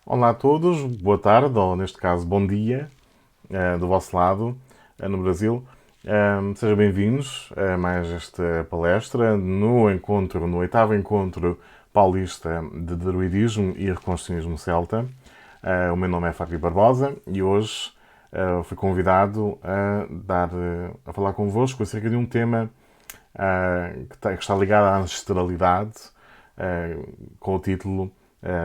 Olá a todos, boa tarde, ou neste caso, bom dia, do vosso lado, no Brasil. Sejam bem-vindos a mais esta palestra no oitavo encontro paulista de Druidismo e Reconstrucionismo Celta. O meu nome é Fábio Barbosa e hoje fui convidado a falar convosco acerca de um tema que está ligado à ancestralidade, com o título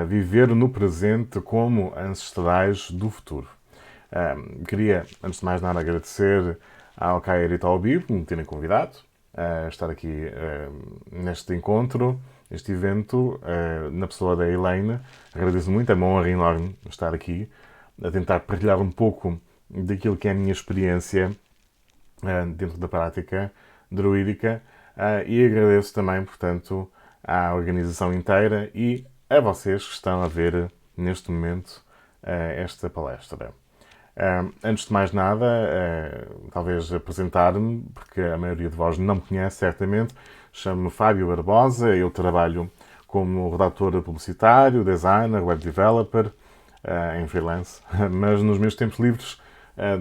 Viver no presente como ancestrais do futuro. Queria, antes de mais nada, agradecer ao Caio e Taubi por me terem convidado a estar aqui neste encontro, neste evento, na pessoa da Helena. Agradeço muito, é uma honra enorme estar aqui a tentar partilhar um pouco daquilo que é a minha experiência dentro da prática druídica e agradeço também, portanto, à organização inteira e a vocês que estão a ver neste momento esta palestra. Antes de mais nada, talvez apresentar-me, porque a maioria de vós não me conhece certamente. Chamo-me Fábio Barbosa, eu trabalho como redator publicitário, designer, web developer, em freelance, mas nos meus tempos livres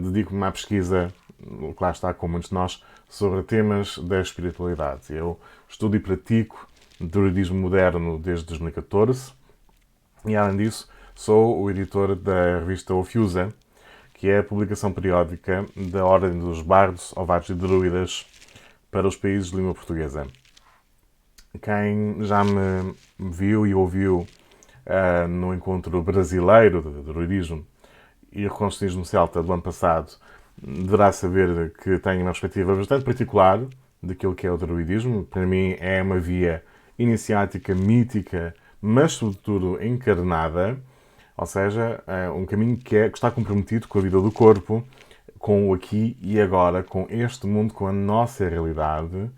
dedico-me à pesquisa, que lá está, com muitos de nós, sobre temas da espiritualidade. Eu estudo e pratico druidismo moderno desde 2014 e, além disso, sou o editor da revista Ofiusa, que é a publicação periódica da Ordem dos Bardos, Ovários e Druidas para os países de língua portuguesa. Quem já me viu e ouviu no encontro brasileiro de druidismo e reconstrucionismo celta do ano passado deverá saber que tenho uma perspectiva bastante particular daquilo que é o druidismo. Para mim é uma via iniciática, mítica, mas sobretudo encarnada, ou seja, é um caminho que está comprometido com a vida do corpo, com o aqui e agora, com este mundo, com a nossa realidade.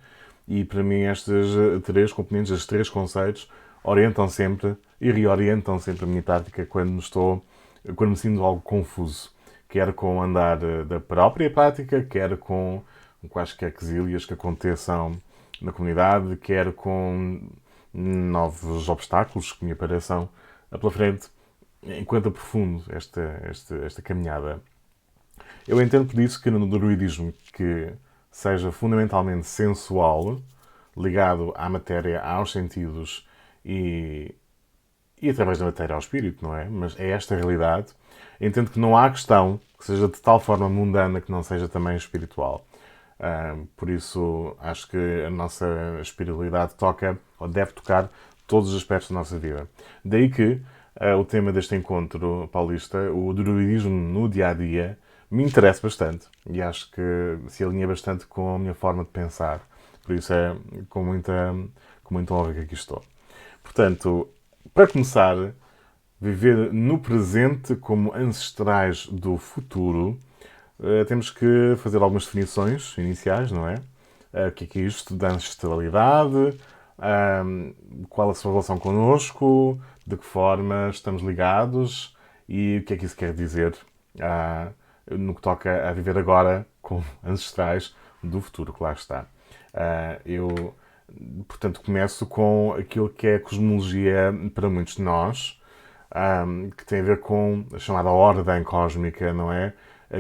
E para mim estes três componentes, estes três conceitos, orientam sempre e reorientam sempre a minha prática quando me sinto algo confuso. Quer com o andar da própria prática, quer com quaisquer quesilhas que aconteçam na comunidade, quer com novos obstáculos que me apareçam pela frente, enquanto aprofundo esta caminhada. Eu entendo por isso que no druidismo que seja fundamentalmente sensual, ligado à matéria, aos sentidos e através da matéria ao espírito, não é? Mas é esta a realidade. Entendo que não há questão que seja de tal forma mundana que não seja também espiritual. Por isso, acho que a nossa espiritualidade toca, ou deve tocar, todos os aspectos da nossa vida. Daí que o tema deste encontro paulista, o druidismo no dia-a-dia, me interessa bastante. E acho que se alinha bastante com a minha forma de pensar. Por isso é com muita honra que aqui estou. Portanto, para começar, viver no presente como ancestrais do futuro, temos que fazer algumas definições iniciais, não é? O que é isto da ancestralidade? Qual a sua relação connosco? De que forma estamos ligados? E o que é que isso quer dizer no que toca a viver agora com ancestrais do futuro, que lá está. Eu, portanto, começo com aquilo que é a cosmologia para muitos de nós, que tem a ver com a chamada ordem cósmica, não é?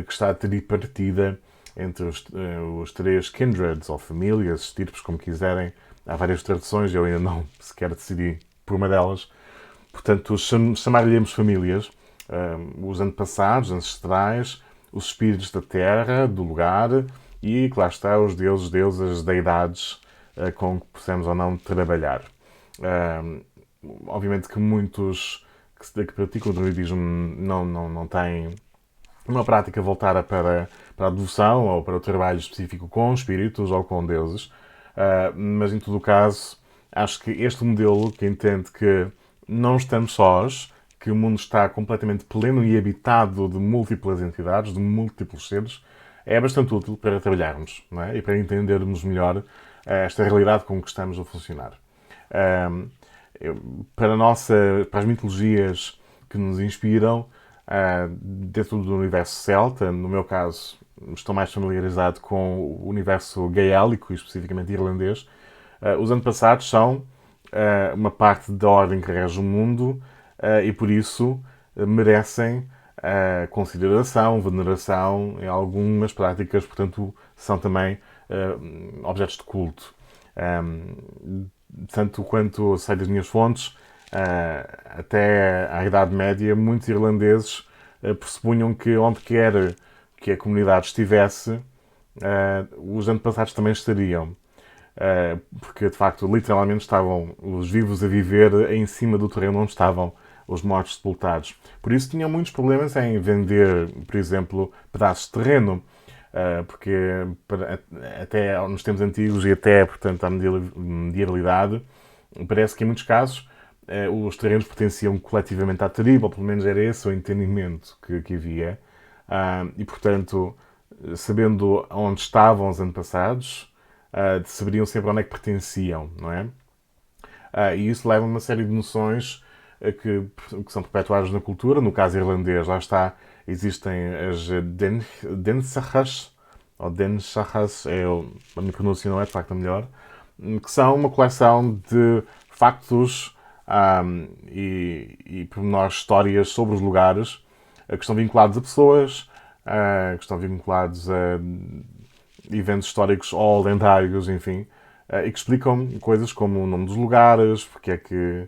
Que está tripartida entre os três kindreds, ou famílias, estirpes, como quiserem. Há várias traduções, eu ainda não sequer decidi por uma delas. Portanto, chamar-lhe-emos famílias, os antepassados, ancestrais, os espíritos da terra, do lugar, e que lá está, os deuses, deusas, deidades com que possamos ou não trabalhar. Obviamente que muitos que praticam o druidismo não têm uma prática voltada para a devoção ou para o trabalho específico com espíritos ou com deuses, mas em todo o caso, acho que este modelo que entende que não estamos sós, que o mundo está completamente pleno e habitado de múltiplas entidades, de múltiplos seres, é bastante útil para trabalharmos, não é? E para entendermos melhor esta realidade com que estamos a funcionar. Para as mitologias que nos inspiram, dentro do universo celta, no meu caso, estou mais familiarizado com o universo gaélico, e especificamente irlandês. Os antepassados são uma parte da ordem que rege o mundo e, por isso, merecem consideração, veneração em algumas práticas, portanto, são também objetos de culto. Tanto quanto sei das minhas fontes, até à Idade Média, muitos irlandeses pressupunham que onde quer que a comunidade estivesse, os antepassados também estariam. Porque de facto, literalmente estavam os vivos a viver em cima do terreno onde estavam os mortos sepultados. Por isso tinham muitos problemas em vender, por exemplo, pedaços de terreno, porque até nos tempos antigos e até, portanto, à medievalidade, parece que em muitos casos os terrenos pertenciam coletivamente à tribo, ou pelo menos era esse o entendimento que havia. E, portanto, sabendo onde estavam os antepassados, saberiam sempre onde é que pertenciam, não é? E isso leva a uma série de noções que são perpetuadas na cultura. No caso irlandês, lá está, existem as Densachas, ou Denshachas, a minha pronúncia não é de facto a melhor, que são uma coleção de factos e pormenores, histórias sobre os lugares que estão vinculados a pessoas, que estão vinculados a eventos históricos ou lendários, enfim, e que explicam coisas como o nome dos lugares, porque é que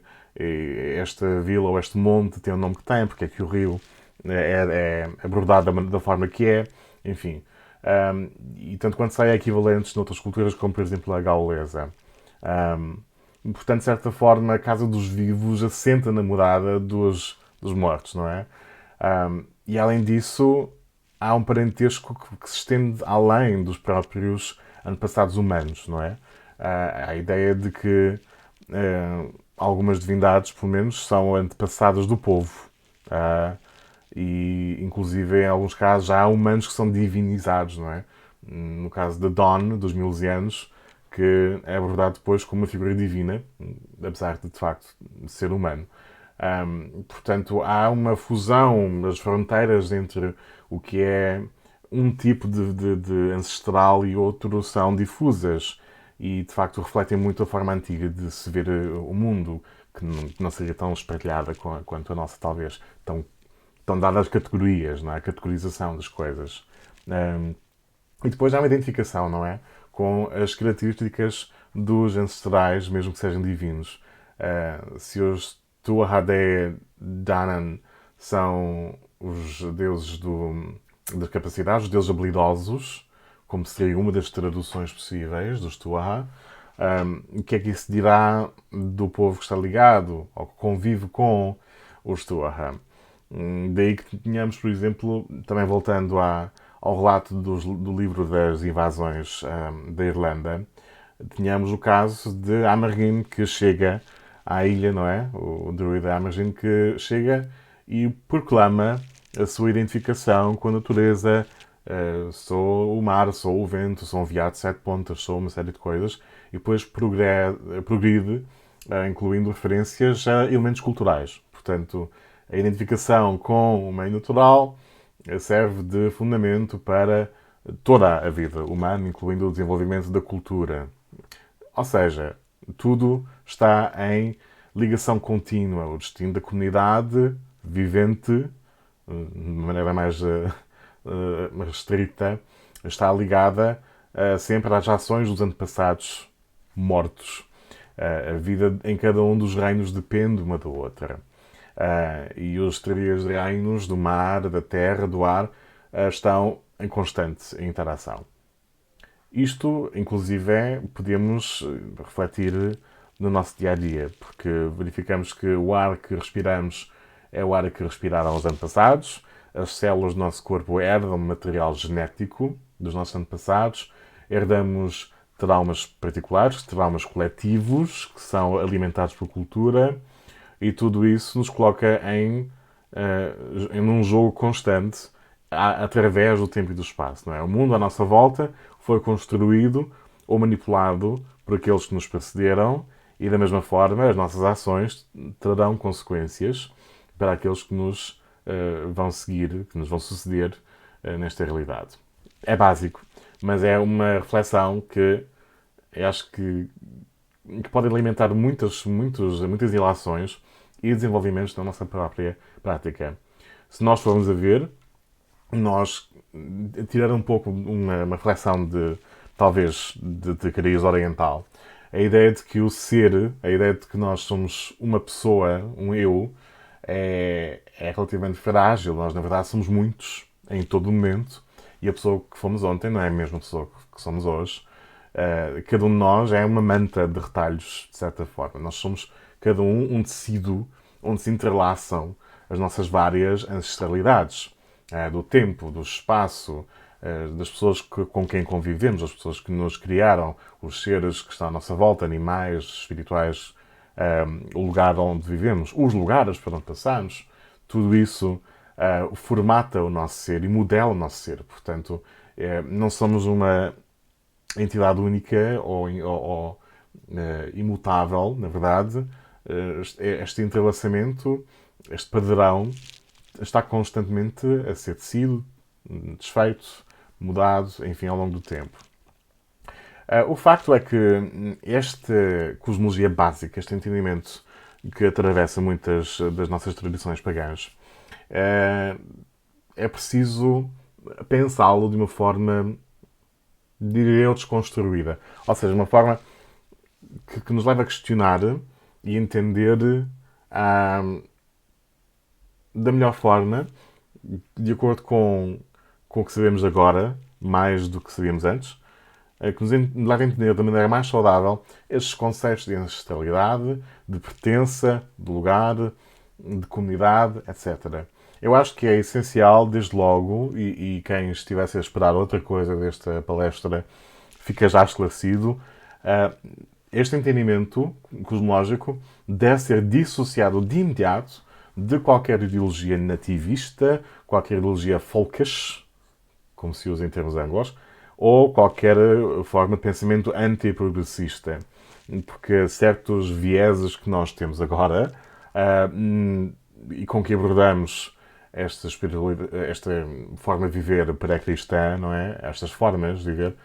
esta vila ou este monte tem o nome que tem, porque é que o rio é abordado da forma que é, enfim. E tanto quanto sei, há equivalentes noutras culturas, como por exemplo a gaulesa. Portanto, de certa forma, a Casa dos Vivos assenta na morada dos mortos, não é? E além disso, há um parentesco que se estende além dos próprios antepassados humanos, não é? Há a ideia de que algumas divindades, pelo menos, são antepassadas do povo. E, inclusive, em alguns casos, já há humanos que são divinizados, não é? No caso da Dawn, dos Milesianos, que é abordado depois como uma figura divina, apesar de facto, ser humano. Portanto, há uma fusão das fronteiras entre o que é um tipo de ancestral e outro são difusas e, de facto, refletem muito a forma antiga de se ver o mundo, que não seria tão espelhada quanto a nossa, talvez, tão dadas categorias, não é? A categorização das coisas. E depois há uma identificação, não é? Com as características dos ancestrais, mesmo que sejam divinos. Se os Tuatha Danann são os deuses das capacidades, os deuses habilidosos, como seria uma das traduções possíveis dos Tuatha, o que é que isso dirá do povo que está ligado ou que convive com os Tuatha? Daí que tínhamos, por exemplo, também voltando ao relato do livro das invasões da Irlanda, tínhamos o caso de Amergin que chega à ilha, não é? O druida Amergin que chega e proclama a sua identificação com a natureza. Sou o mar, sou o vento, sou um veado de sete pontas, sou uma série de coisas. E depois progride, incluindo referências a elementos culturais. Portanto, a identificação com o meio natural serve de fundamento para toda a vida humana, incluindo o desenvolvimento da cultura. Ou seja, tudo está em ligação contínua. O destino da comunidade vivente, de maneira mais restrita, está ligada sempre às ações dos antepassados mortos. A vida em cada um dos reinos depende uma da outra. E os três reinos do mar, da terra, do ar, estão em constante interação. Isto, inclusive, podemos refletir no nosso dia a dia, porque verificamos que o ar que respiramos é o ar que respiraram os antepassados, as células do nosso corpo herdam material genético dos nossos antepassados, herdamos traumas particulares, traumas coletivos, que são alimentados por cultura, e tudo isso nos coloca em um jogo constante através do tempo e do espaço. Não é? O mundo à nossa volta foi construído ou manipulado por aqueles que nos precederam e, da mesma forma, as nossas ações trarão consequências para aqueles que nos vão seguir, que nos vão suceder nesta realidade. É básico, mas é uma reflexão que eu acho que pode alimentar muitas ilações e desenvolvimentos da nossa própria prática. Se nós formos a ver, nós tirar um pouco uma reflexão de, talvez, de cariz oriental, a ideia de que o ser, a ideia de que nós somos uma pessoa, um eu, é relativamente frágil. Nós, na verdade, somos muitos em todo o momento. E a pessoa que fomos ontem não é a mesma pessoa que somos hoje. Cada um de nós é uma manta de retalhos, de certa forma. Nós somos, cada um tecido onde se entrelaçam as nossas várias ancestralidades. Do tempo, do espaço, das pessoas com quem convivemos, as pessoas que nos criaram, os seres que estão à nossa volta, animais, espirituais, o lugar onde vivemos, os lugares por onde passamos, tudo isso formata o nosso ser e modela o nosso ser. Portanto, não somos uma entidade única ou imutável, na verdade. Este entrelaçamento, este padrão, está constantemente a ser tecido, desfeito, mudado, enfim, ao longo do tempo. O facto é que esta cosmologia básica, este entendimento que atravessa muitas das nossas tradições pagãs, é preciso pensá-lo de uma forma, diria eu, desconstruída. Ou seja, uma forma que nos leva a questionar e entender da melhor forma, de acordo com o que sabemos agora, mais do que sabíamos antes, que nos leva a entender da maneira mais saudável estes conceitos de ancestralidade, de pertença, de lugar, de comunidade, etc. Eu acho que é essencial, desde logo, e quem estivesse a esperar outra coisa desta palestra fica já esclarecido, este entendimento cosmológico deve ser dissociado de imediato de qualquer ideologia nativista, qualquer ideologia folkish, como se usa em termos anglos, ou qualquer forma de pensamento antiprogressista. Porque certos vieses que nós temos agora e com que abordamos esta forma de viver pré-cristã, não é? Estas formas de viver,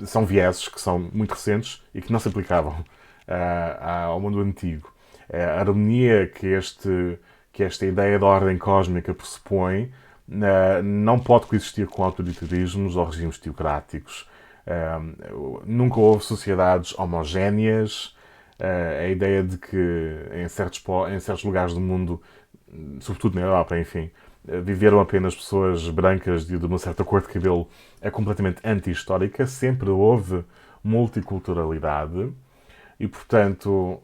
são vieses que são muito recentes e que não se aplicavam ao mundo antigo. A harmonia que esta ideia da ordem cósmica pressupõe não pode coexistir com autoritarismos ou regimes teocráticos. Nunca houve sociedades homogéneas. A ideia de que em certos lugares do mundo, sobretudo na Europa, enfim, viveram apenas pessoas brancas de uma certa cor de cabelo é completamente anti-histórica. Sempre houve multiculturalidade e, portanto,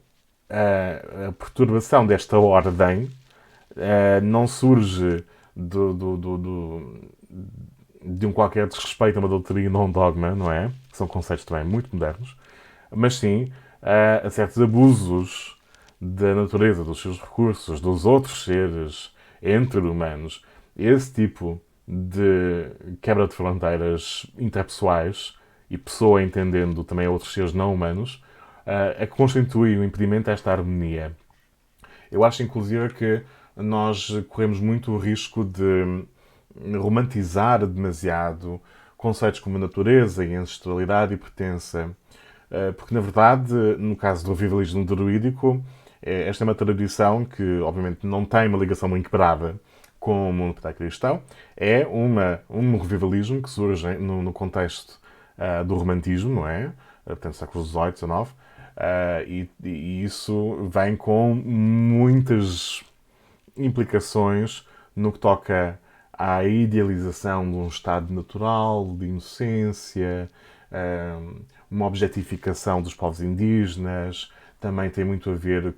a perturbação desta ordem não surge de um qualquer desrespeito a uma doutrina ou um dogma, não é? São conceitos também muito modernos, mas sim a certos abusos da natureza, dos seus recursos, dos outros seres entre humanos. Esse tipo de quebra de fronteiras interpessoais e pessoa entendendo também outros seres não humanos é que constitui um impedimento a esta harmonia. Eu acho, inclusive, que nós corremos muito o risco de romantizar demasiado conceitos como natureza e ancestralidade e pertença. Porque, na verdade, no caso do revivalismo druídico, esta é uma tradição que, obviamente, não tem uma ligação muito quebrada com o mundo pré-cristão. É um revivalismo que surge no contexto do romantismo, não é? Portanto, séculos XVIII, XIX. E isso vem com muitas implicações no que toca à idealização de um estado natural, de inocência, uma objetificação dos povos indígenas, também tem muito a ver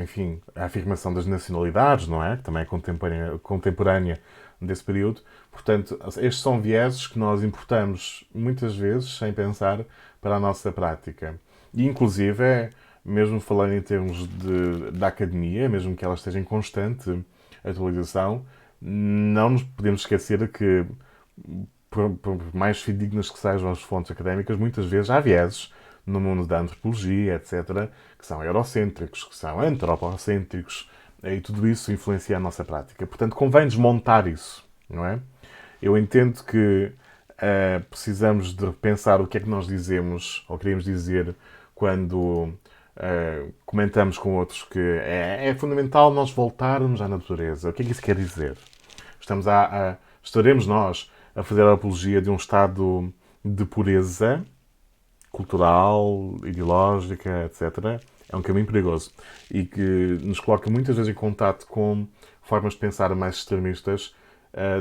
enfim, a afirmação das nacionalidades, não é? Que também é contemporânea desse período. Portanto, estes são vieses que nós importamos muitas vezes sem pensar para a nossa prática. E, inclusive, mesmo falando em termos da academia, mesmo que ela esteja em constante atualização, não nos podemos esquecer de que, por mais fidedignas que sejam as fontes académicas, muitas vezes há vieses no mundo da antropologia, etc., que são eurocêntricos, que são antropocêntricos, e tudo isso influencia a nossa prática. Portanto, convém desmontar isso, não é? Eu entendo que precisamos de pensar o que é que nós dizemos ou queremos dizer quando comentamos com outros que é fundamental nós voltarmos à natureza. O que é que isso quer dizer? Estaremos nós a fazer a apologia de um estado de pureza cultural, ideológica, etc. É um caminho perigoso e que nos coloca muitas vezes em contato com formas de pensar mais extremistas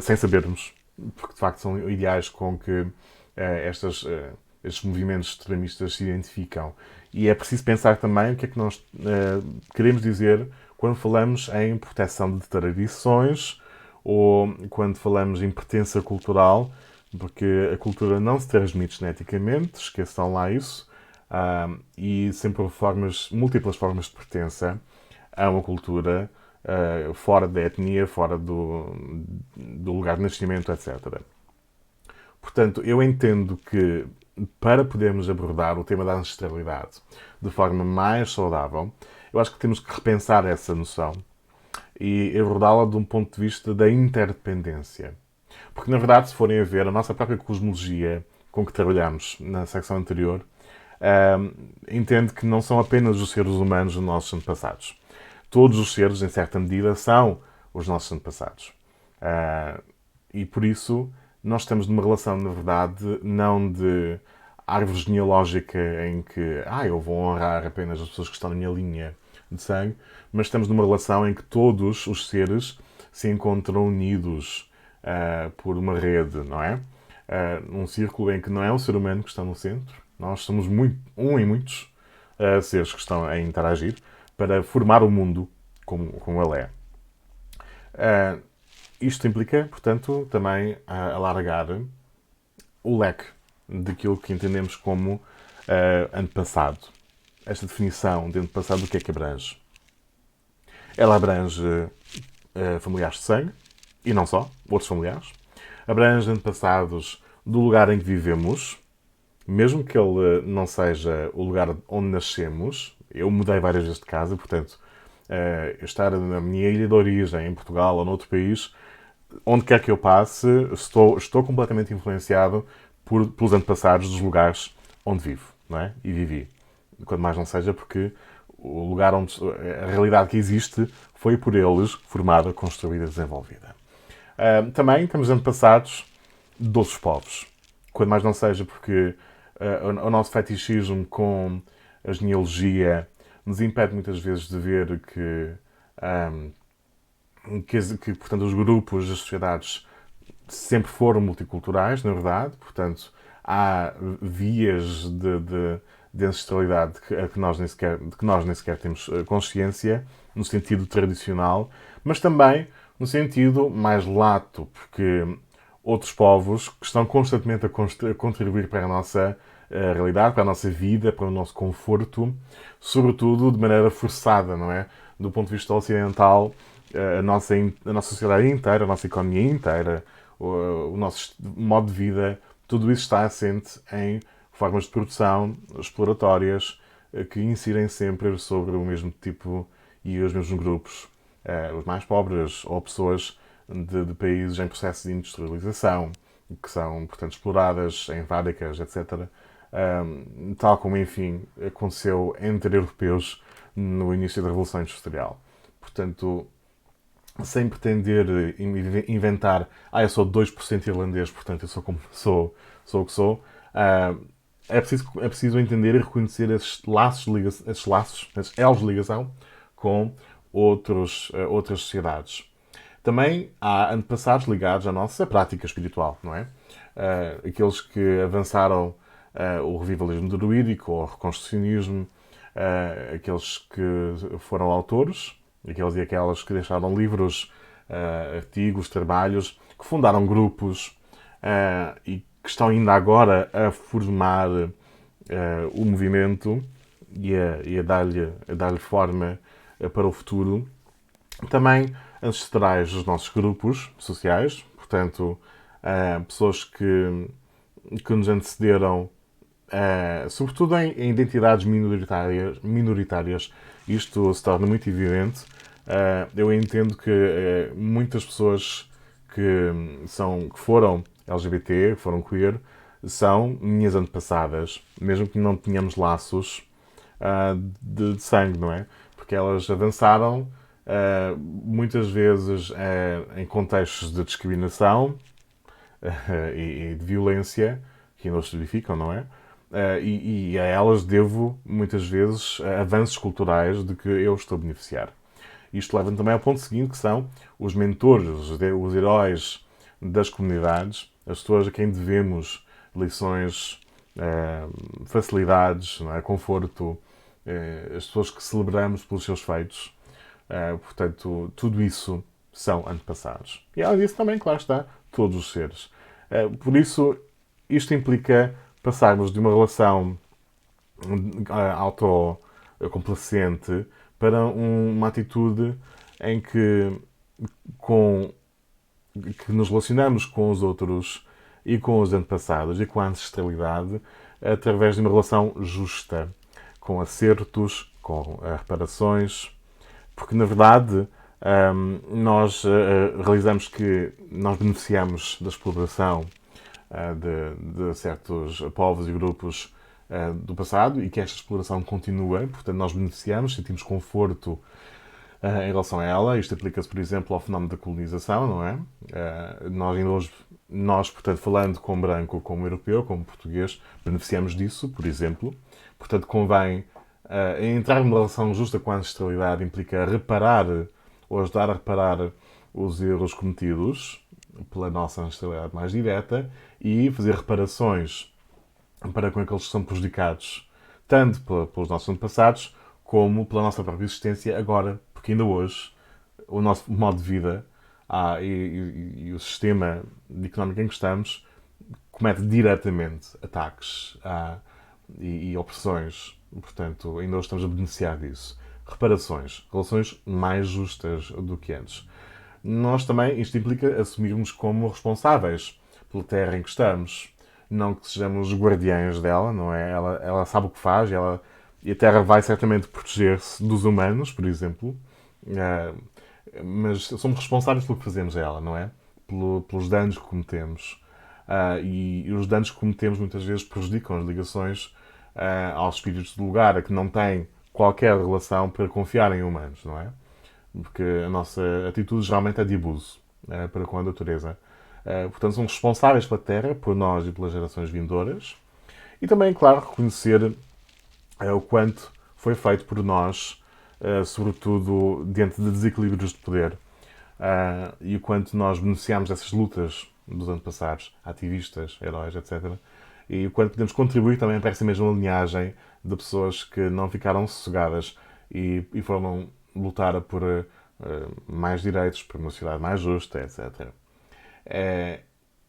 sem sabermos, porque de facto são ideais com que estes movimentos extremistas se identificam. E é preciso pensar também o que é que nós queremos dizer quando falamos em proteção de tradições ou quando falamos em pertença cultural, porque a cultura não se transmite geneticamente, esqueçam lá isso, e sempre houve múltiplas formas de pertença a uma cultura fora da etnia, fora do lugar de nascimento, etc. Portanto, eu entendo que para podermos abordar o tema da ancestralidade de forma mais saudável, eu acho que temos que repensar essa noção e abordá-la de um ponto de vista da interdependência. Porque, na verdade, se forem a ver a nossa própria cosmologia com que trabalhamos na secção anterior, entende que não são apenas os seres humanos os nossos antepassados. Todos os seres, em certa medida, são os nossos antepassados. E por isso, nós estamos numa relação, na verdade, não de árvore genealógica em que eu vou honrar apenas as pessoas que estão na minha linha de sangue, mas estamos numa relação em que todos os seres se encontram unidos por uma rede, não é? Num círculo em que não é o ser humano que está no centro, nós somos um em muitos seres que estão a interagir para formar o mundo como ele é. Isto implica, portanto, também alargar o leque daquilo que entendemos como antepassado. Esta definição de antepassado, o que é que abrange? Ela abrange familiares de sangue, e não só, outros familiares. Abrange antepassados do lugar em que vivemos, mesmo que ele não seja o lugar onde nascemos. Eu mudei várias vezes de casa, portanto, estar na minha ilha de origem, em Portugal ou noutro país, onde quer que eu passe, estou completamente influenciado pelos antepassados dos lugares onde vivo, não é? E vivi. Quando mais não seja porque o lugar onde a realidade que existe foi por eles formada, construída, desenvolvida. Também temos antepassados de outros povos. Quando mais não seja porque o nosso fetichismo com a genealogia nos impede muitas vezes de ver que portanto, os grupos, as sociedades sempre foram multiculturais, na verdade. Portanto, há vias de ancestralidade de que nós nem sequer temos consciência, no sentido tradicional, mas também no sentido mais lato, porque outros povos que estão constantemente a contribuir para a nossa realidade, para a nossa vida, para o nosso conforto, sobretudo de maneira forçada, não é? Do ponto de vista ocidental, a nossa sociedade inteira, a nossa economia inteira, o nosso modo de vida, tudo isso está assente em formas de produção exploratórias que incidem sempre sobre o mesmo tipo e os mesmos grupos, os mais pobres ou pessoas de países em processo de industrialização, que são, portanto, exploradas em fábricas, etc. Tal como, enfim, aconteceu entre europeus no início da Revolução Industrial. Portanto, sem pretender inventar eu sou 2% irlandês, portanto eu sou o que sou, é preciso entender e reconhecer esses laços, esses elos de ligação com outras sociedades. Também há antepassados ligados à nossa prática espiritual, não é? Aqueles que avançaram o revivalismo druídico ou o reconstrucionismo, aqueles que foram autores, aqueles e aquelas que deixaram livros, artigos, trabalhos, que fundaram grupos e que estão ainda agora a formar o movimento e a dar-lhe forma para o futuro. Também ancestrais dos nossos grupos sociais, portanto, pessoas que nos antecederam, sobretudo em identidades minoritárias. Isto se torna muito evidente. Eu entendo que muitas pessoas que foram LGBT, que foram queer, são minhas antepassadas, mesmo que não tenhamos laços de sangue, não é? Porque elas avançaram muitas vezes em contextos de discriminação e de violência que ainda se verificam, não é? E a elas devo, muitas vezes, avanços culturais de que eu estou a beneficiar. Isto leva-me também ao ponto seguinte, que são os mentores, os heróis das comunidades, as pessoas a quem devemos lições, facilidades, não é? Conforto, as pessoas que celebramos pelos seus feitos. Portanto, tudo isso são antepassados. E além disso também, claro está, todos os seres. Por isso, isto implica passarmos de uma relação autocomplacente para uma atitude em com, que nos relacionamos com os outros e com os antepassados e com a ancestralidade através de uma relação justa, com acertos, com reparações, porque na verdade nós realizamos que nós beneficiamos da exploração de certos povos e grupos do passado e que esta exploração continua, portanto nós beneficiamos, sentimos conforto em relação a ela. Isto aplica-se, por exemplo, ao fenómeno da colonização, não é? Nós ainda hoje, portanto, falando como branco, como europeu, como português, beneficiamos disso, por exemplo. Portanto, convém entrar numa relação justa com a ancestralidade implica reparar ou ajudar a reparar os erros cometidos pela nossa ancestralidade mais direta e fazer reparações para com aqueles que são prejudicados tanto pelos nossos antepassados como pela nossa própria existência agora, porque ainda hoje o nosso modo de vida e o sistema económico em que estamos comete diretamente ataques e opressões. Portanto, ainda hoje estamos a beneficiar disso. Reparações, relações mais justas do que antes. Nós também, isto implica assumirmos como responsáveis pela terra em que estamos. Não que sejamos guardiães dela, não é? Ela sabe o que faz e a terra vai certamente proteger-se dos humanos, por exemplo. Mas somos responsáveis pelo que fazemos a ela, não é? Pelos danos que cometemos. E os danos que cometemos muitas vezes prejudicam as ligações aos espíritos do lugar, a que não têm qualquer relação para confiar em humanos, não é? Porque a nossa atitude geralmente é de abuso para com a natureza. Portanto, somos responsáveis pela Terra, por nós e pelas gerações vindouras. E também, claro, reconhecer o quanto foi feito por nós, sobretudo diante de desequilíbrios de poder, e o quanto nós beneficiamos dessas lutas dos antepassados, ativistas, heróis, etc. E o quanto podemos contribuir também para essa mesma linhagem de pessoas que não ficaram sossegadas e foram lutar por mais direitos, por uma sociedade mais justa, etc.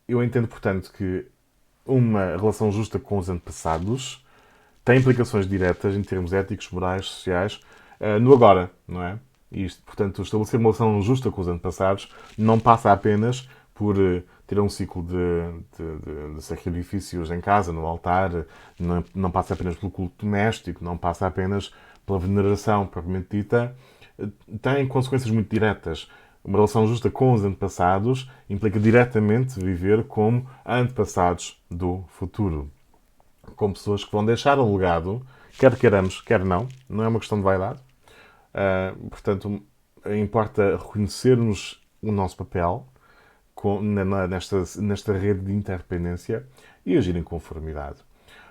Eu entendo, portanto, que uma relação justa com os antepassados tem implicações diretas em termos éticos, morais, sociais, no agora, não é? E isto, portanto, estabelecer uma relação justa com os antepassados não passa apenas por ter um ciclo de sacrifícios em casa, no altar, não passa apenas pelo culto doméstico, não passa apenas pela veneração propriamente dita, tem consequências muito diretas. Uma relação justa com os antepassados implica diretamente viver como antepassados do futuro. Como pessoas que vão deixar um legado, quer queiramos, quer não é uma questão de vaidade. Portanto, importa reconhecermos o nosso papel nesta rede de interdependência e agir em conformidade.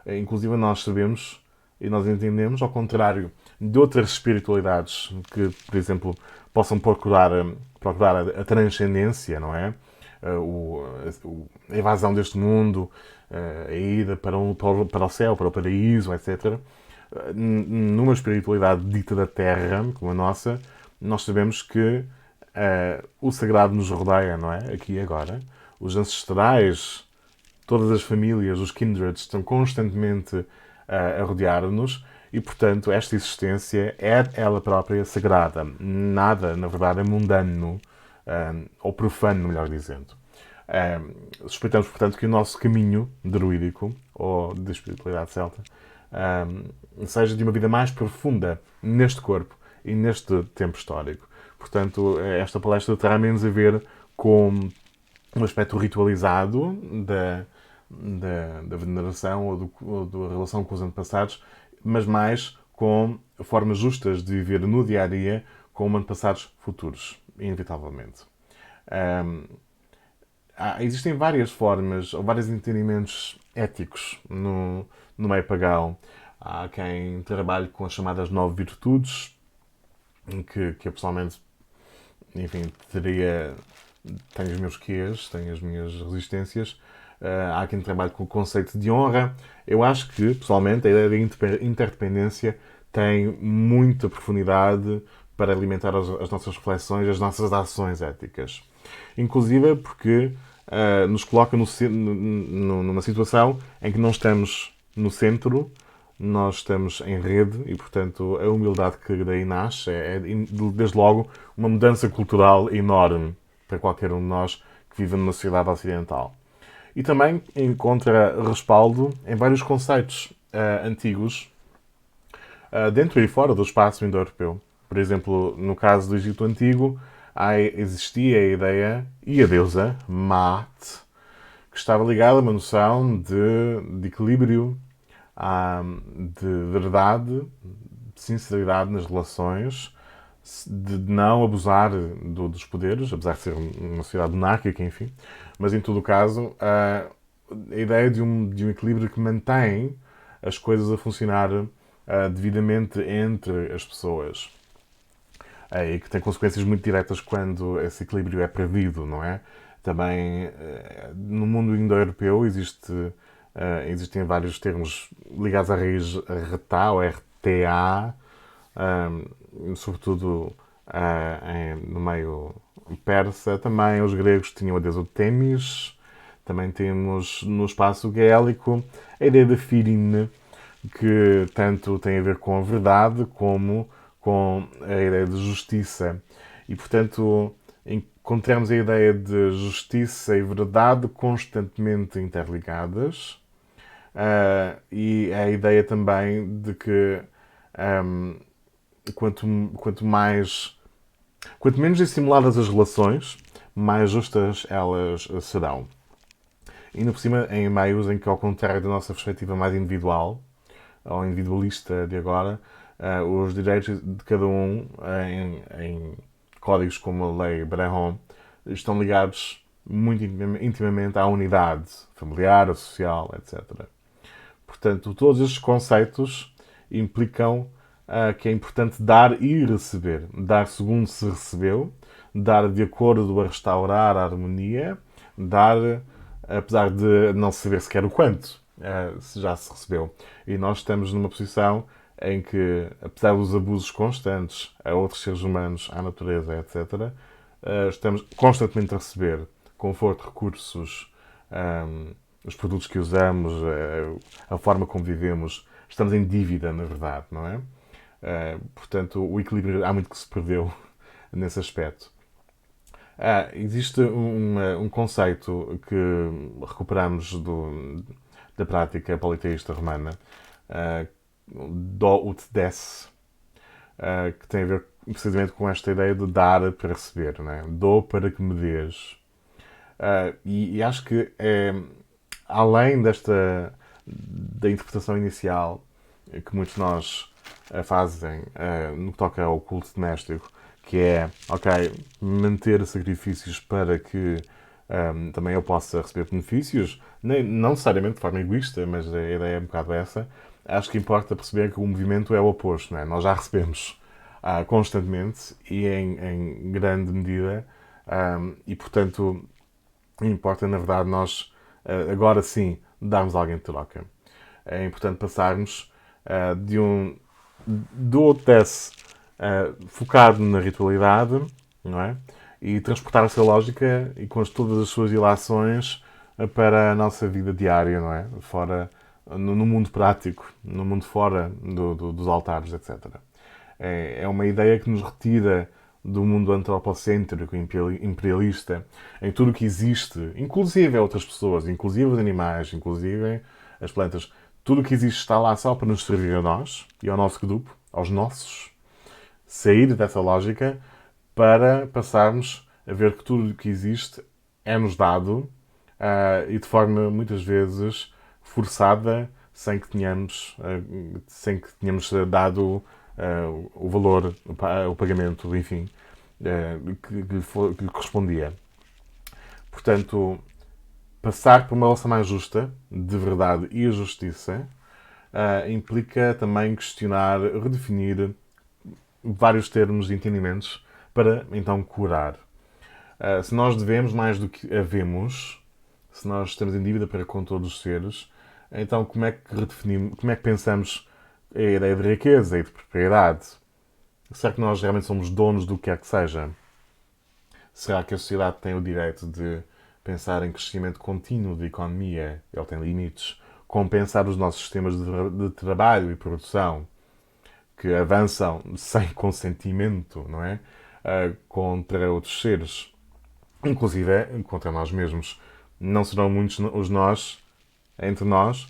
Inclusive, nós sabemos e nós entendemos, ao contrário de outras espiritualidades que, por exemplo, possam procurar a transcendência, não é? A evasão deste mundo, a ida para o céu, para o paraíso, etc. Numa espiritualidade dita da Terra, como a nossa, nós sabemos que o sagrado nos rodeia, não é? Aqui e agora. Os ancestrais, todas as famílias, os kindreds, estão constantemente a rodear-nos e, portanto, esta existência é ela própria sagrada. Nada, na verdade, é mundano ou profano, melhor dizendo. Suspeitamos, portanto, que o nosso caminho druídico ou de espiritualidade celta seja de uma vida mais profunda neste corpo e neste tempo histórico. Portanto, esta palestra terá menos a ver com um aspecto ritualizado da veneração ou da relação com os antepassados, mas mais com formas justas de viver no dia a dia com antepassados futuros, inevitavelmente. Um, Existem várias formas, ou vários entendimentos éticos no meio pagão. Há quem trabalhe com as chamadas nove virtudes, que eu pessoalmente, enfim, tenho os meus quês, tenho as minhas resistências. Há quem trabalhe com o conceito de honra. Eu acho que, pessoalmente, a ideia de interdependência tem muita profundidade para alimentar as nossas reflexões, as nossas ações éticas. Inclusive porque nos coloca numa situação em que não estamos no centro, nós estamos em rede e, portanto, a humildade que daí nasce desde logo, uma mudança cultural enorme para qualquer um de nós que vive numa sociedade ocidental. E também encontra respaldo em vários conceitos antigos, dentro e fora do espaço indo-europeu. Por exemplo, no caso do Egito Antigo, existia a ideia e a deusa Maat, que estava ligada a uma noção de equilíbrio, de verdade, de sinceridade nas relações, de não abusar dos poderes, apesar de ser uma sociedade monárquica, enfim. Mas, em todo o caso, a ideia de um equilíbrio que mantém as coisas a funcionar devidamente entre as pessoas. E que tem consequências muito diretas quando esse equilíbrio é perdido, não é? Também, no mundo indo-europeu, existem vários termos ligados à raiz RTA ou RTA, sobretudo no meio persa. Também os gregos tinham a deusa Témis. Também temos no espaço gaélico a ideia da Firine, que tanto tem a ver com a verdade como com a ideia de justiça. E, portanto, encontramos a ideia de justiça e verdade constantemente interligadas. E a ideia também de que quanto menos dissimuladas as relações, mais justas elas serão. E ainda por cima, em meios em que, ao contrário da nossa perspectiva mais individual, ou individualista de agora, os direitos de cada um em códigos como a Lei Brehon estão ligados muito intimamente à unidade familiar, social, etc. Portanto, todos estes conceitos implicam que é importante dar e receber. Dar segundo se recebeu, dar de acordo a restaurar a harmonia, dar apesar de não saber sequer o quanto se já se recebeu. E nós estamos numa posição em que, apesar dos abusos constantes a outros seres humanos, à natureza, etc., estamos constantemente a receber conforto, recursos, os produtos que usamos, a forma como vivemos. Estamos em dívida, na verdade, não é? Portanto, o equilíbrio há muito que se perdeu nesse aspecto. Existe um conceito que recuperamos da prática politeísta romana, do ut des, que tem a ver precisamente com esta ideia de dar para receber, não é? Dou para que me dês. E acho que além da interpretação inicial que muitos de nós fazem no que toca ao culto doméstico, que é, ok, manter sacrifícios para que também eu possa receber benefícios, não necessariamente de forma egoísta, mas a ideia é um bocado essa. Acho que importa perceber que o movimento é o oposto, não é? Nós já recebemos constantemente e em grande medida, e portanto importa, na verdade, nós agora sim darmos alguém de troca. É importante passarmos do teste focado na ritualidade, não é? E transportar essa lógica e com todas as suas ilações para a nossa vida diária, não é? Fora, no mundo prático, no mundo fora dos altares, etc. É uma ideia que nos retira do mundo antropocêntrico, imperialista, em tudo o que existe, inclusive outras pessoas, inclusive os animais, inclusive as plantas, tudo o que existe está lá só para nos servir a nós e ao nosso grupo, aos nossos. Sair dessa lógica para passarmos a ver que tudo o que existe é-nos dado e de forma muitas vezes forçada, sem que tenhamos dado o valor, o pagamento, enfim, que lhe correspondia. Portanto, passar por uma relação mais justa, de verdade e justiça, implica também questionar, redefinir vários termos e entendimentos para então curar. Se nós devemos mais do que havemos, se nós estamos em dívida para com todos os seres, então como é que redefinimos, como é que pensamos a ideia de riqueza e de propriedade? Será que nós realmente somos donos do que quer que seja? Será que a sociedade tem o direito de pensar em crescimento contínuo da economia? Ele tem limites. Compensar os nossos sistemas de trabalho e produção, que avançam sem consentimento, não é? Contra outros seres, inclusive contra nós mesmos. Não serão muitos os nós, entre nós,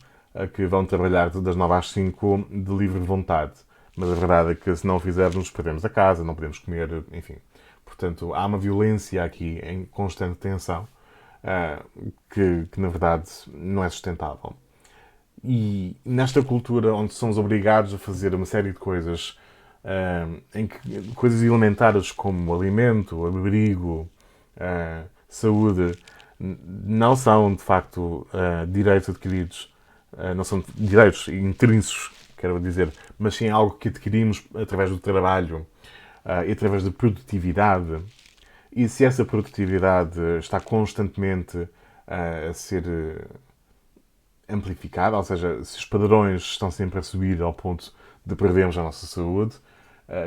que vão trabalhar das 9 às 5 de livre vontade. Mas a verdade é que se não o fizermos, perdemos a casa, não podemos comer, enfim. Portanto, há uma violência aqui em constante tensão que na verdade não é sustentável. E nesta cultura onde somos obrigados a fazer uma série de coisas, em que coisas elementares como alimento, abrigo, saúde, não são de facto direitos adquiridos, não são direitos intrínsecos, quero dizer, mas sim algo que adquirimos através do trabalho e através da produtividade. E se essa produtividade está constantemente a ser amplificada, ou seja, se os padrões estão sempre a subir ao ponto de perdermos a nossa saúde,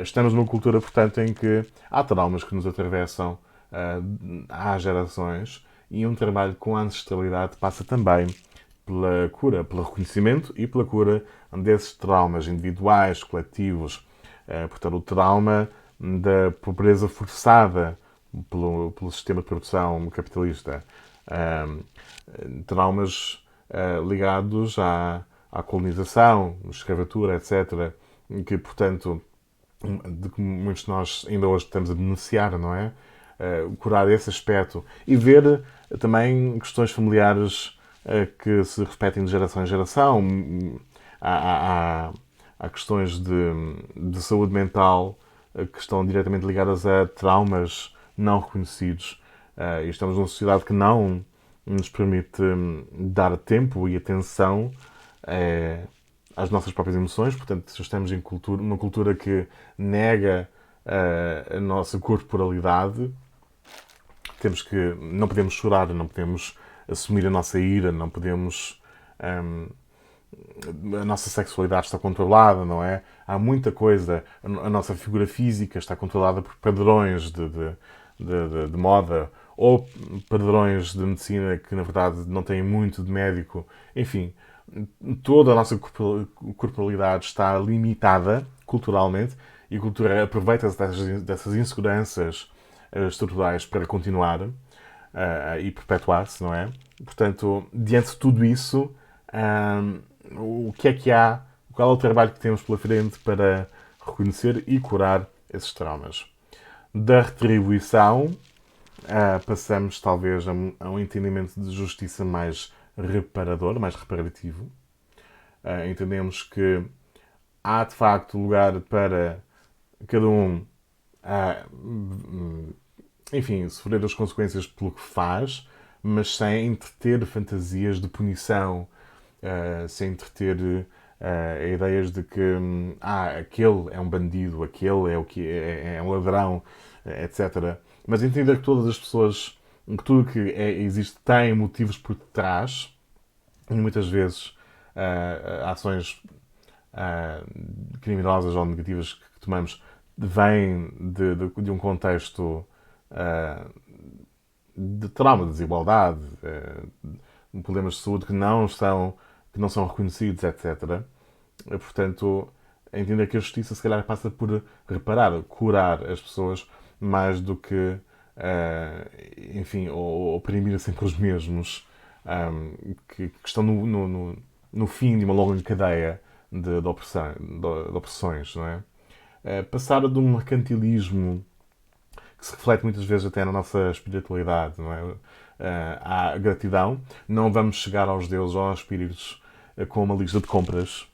estamos numa cultura, portanto, em que há traumas que nos atravessam há gerações e um trabalho com a ancestralidade passa também pela cura, pelo reconhecimento e pela cura desses traumas individuais, coletivos. Portanto, o trauma da pobreza forçada pelo sistema de produção capitalista. Traumas ligados à colonização, escravatura, etc., que, portanto, de que muitos de nós ainda hoje estamos a beneficiar, não é? Curar esse aspecto e ver também questões familiares que se repetem de geração em geração. Há questões de saúde mental que estão diretamente ligadas a traumas não reconhecidos. E estamos numa sociedade que não nos permite dar tempo e atenção às nossas próprias emoções. Portanto, estamos em numa cultura que nega a nossa corporalidade. Não podemos chorar, não podemos assumir a nossa ira, não podemos. A nossa sexualidade está controlada, não é? Há muita coisa. A nossa figura física está controlada por padrões de moda ou padrões de medicina que, na verdade, não têm muito de médico. Enfim, toda a nossa corporalidade está limitada culturalmente e a cultura aproveita-se dessas inseguranças estruturais para continuar e perpetuar-se, não é? Portanto, diante de tudo isso, o que é que há? Qual é o trabalho que temos pela frente para reconhecer e curar esses traumas? Da retribuição, passamos talvez a um entendimento de justiça mais reparador, mais reparativo. Entendemos que há de facto lugar para cada um, enfim, sofrer as consequências pelo que faz, mas sem entreter fantasias de punição, sem entreter ideias de que aquele é um bandido, aquele é o que é um ladrão, etc. Mas entender que todas as pessoas, que tudo que existe tem motivos por trás, e muitas vezes ações criminosas ou negativas que tomamos vêm de um contexto de trauma, de desigualdade, problemas de saúde que não são reconhecidos, etc. Portanto, entender que a justiça se calhar passa por reparar, curar as pessoas mais do que, enfim, oprimir sempre os mesmos que estão no fim de uma longa cadeia de opressões, não é? Passar de um mercantilismo que se reflete muitas vezes até na nossa espiritualidade, não é? À gratidão. Não vamos chegar aos deuses ou aos espíritos com uma lista de compras,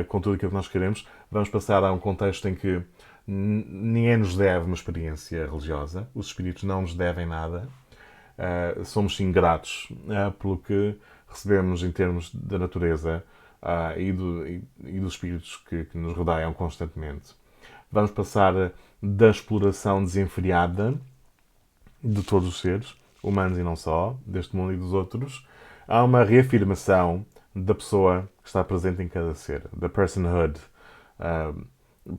com tudo aquilo que nós queremos. Vamos passar a um contexto em que ninguém nos deve uma experiência religiosa, os espíritos não nos devem nada, somos sim gratos pelo que recebemos em termos da natureza e dos espíritos que nos rodeiam constantemente. Vamos passar da exploração desenfreada de todos os seres, humanos e não só, deste mundo e dos outros, a uma reafirmação da pessoa que está presente em cada ser, da personhood.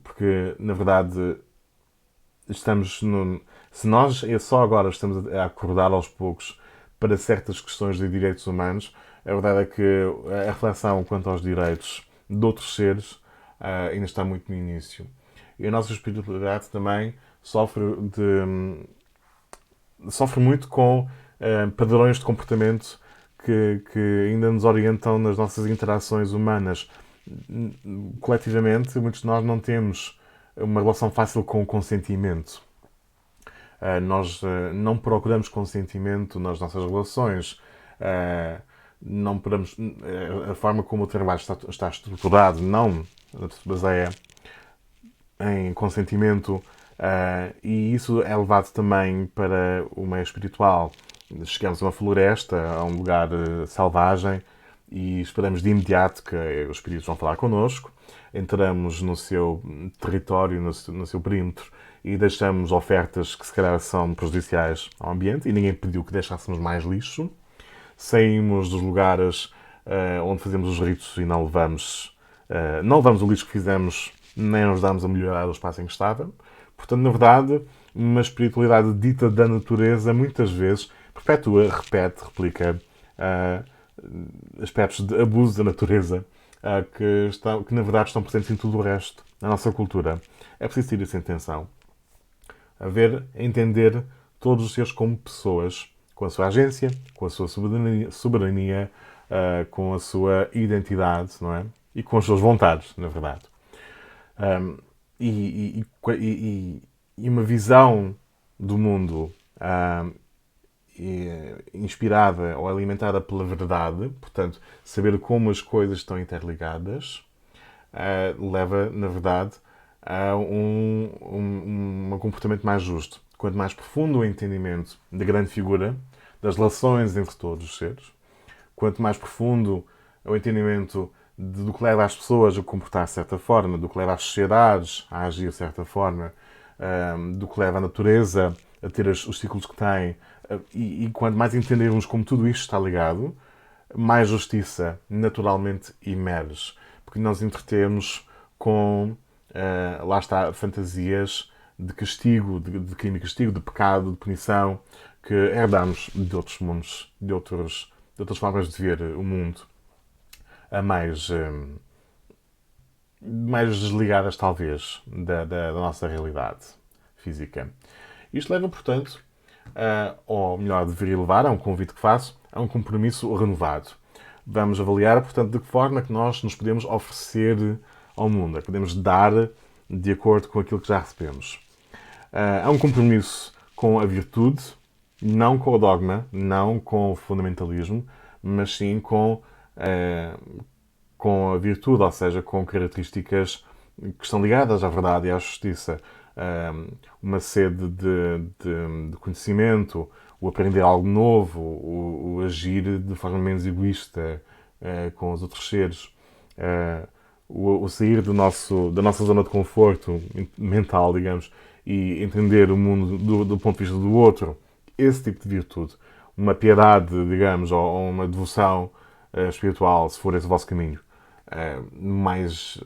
Porque, na verdade, se nós só agora estamos a acordar aos poucos para certas questões de direitos humanos, a verdade é que a reflexão quanto aos direitos de outros seres ainda está muito no início. E a nossa espiritualidade também sofre muito com padrões de comportamento que ainda nos orientam nas nossas interações humanas. Coletivamente, muitos de nós não temos uma relação fácil com o consentimento. Nós não procuramos consentimento nas nossas relações. Não procuramos, a forma como o trabalho está estruturado não se baseia em consentimento, e isso é levado também para o meio espiritual. Chegamos a uma floresta, a um lugar selvagem, e esperamos de imediato que os espíritos vão falar connosco. Entramos no seu território, no seu perímetro, e deixamos ofertas que se calhar são prejudiciais ao ambiente, e ninguém pediu que deixássemos mais lixo. Saímos dos lugares onde fazemos os ritos e não levamos o lixo que fizemos, nem nos damos a melhorar o espaço em que estava. Portanto, na verdade, uma espiritualidade dita da natureza muitas vezes perpetua, repete, replica aspectos de abuso da natureza que na verdade estão presentes em tudo o resto, na nossa cultura. É preciso ter essa intenção. Entender todos os seres como pessoas, com a sua agência, com a sua soberania, com a sua identidade, não é? E com as suas vontades, na verdade. E uma visão do mundo inspirada ou alimentada pela verdade, portanto, saber como as coisas estão interligadas, leva, na verdade, a um comportamento mais justo. Quanto mais profundo o entendimento da grande figura, das relações entre todos os seres, quanto mais profundo o entendimento do que leva as pessoas a comportar de certa forma, do que leva as sociedades a agir de certa forma, do que leva a natureza a ter os ciclos que tem, e quanto mais entendermos como tudo isto está ligado, mais justiça naturalmente emerge. Porque nós entretemos com, lá está, fantasias de castigo, de crime e castigo, de pecado, de punição, que herdamos de outros mundos, de outras formas de ver o mundo, mais desligadas, talvez, da nossa realidade física. Isto leva, portanto, ou melhor, deveria levar, a um convite que faço, a um compromisso renovado. Vamos avaliar, portanto, de que forma que nós nos podemos oferecer ao mundo, que podemos dar de acordo com aquilo que já recebemos. Há um compromisso com a virtude, não com o dogma, não com o fundamentalismo, mas sim com a virtude, ou seja, com características que estão ligadas à verdade e à justiça. Uma sede de conhecimento, o aprender algo novo, o agir de forma menos egoísta com os outros seres, o sair da nossa zona de conforto mental, digamos, e entender o mundo do ponto de vista do outro. Esse tipo de virtude. Uma piedade, digamos, ou uma devoção espiritual, se for esse o vosso caminho, mais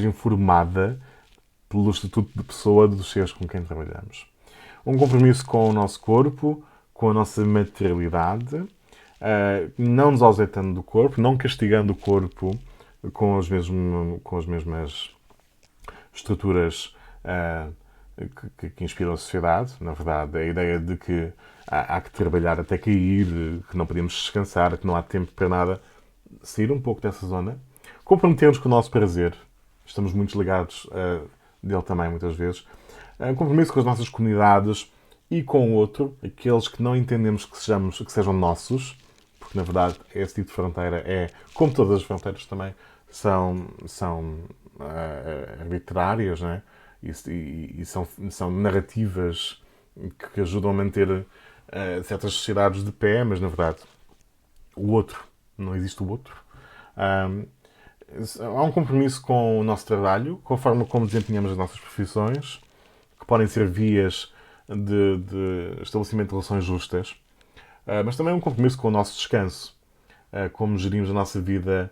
informada pelo estatuto de pessoa dos seres com quem trabalhamos. Um compromisso com o nosso corpo, com a nossa materialidade, não nos ausentando do corpo, não castigando o corpo com as mesmas estruturas que inspiram a sociedade. Na verdade, a ideia de que há que trabalhar até cair, que não podemos descansar, que não há tempo para nada. Sair um pouco dessa zona. Comprometermos com o nosso prazer. Estamos muito ligados dele também, muitas vezes. Compromisso com as nossas comunidades e com o outro, aqueles que não entendemos que sejam nossos, porque na verdade esse tipo de fronteira é, como todas as fronteiras também, são arbitrárias, né? E são narrativas que ajudam a manter certas sociedades de pé, mas na verdade o outro, não existe o outro. Um, Há um compromisso com o nosso trabalho, com a forma como desempenhamos as nossas profissões, que podem ser vias de estabelecimento de relações justas, mas também um compromisso com o nosso descanso, como gerimos a nossa vida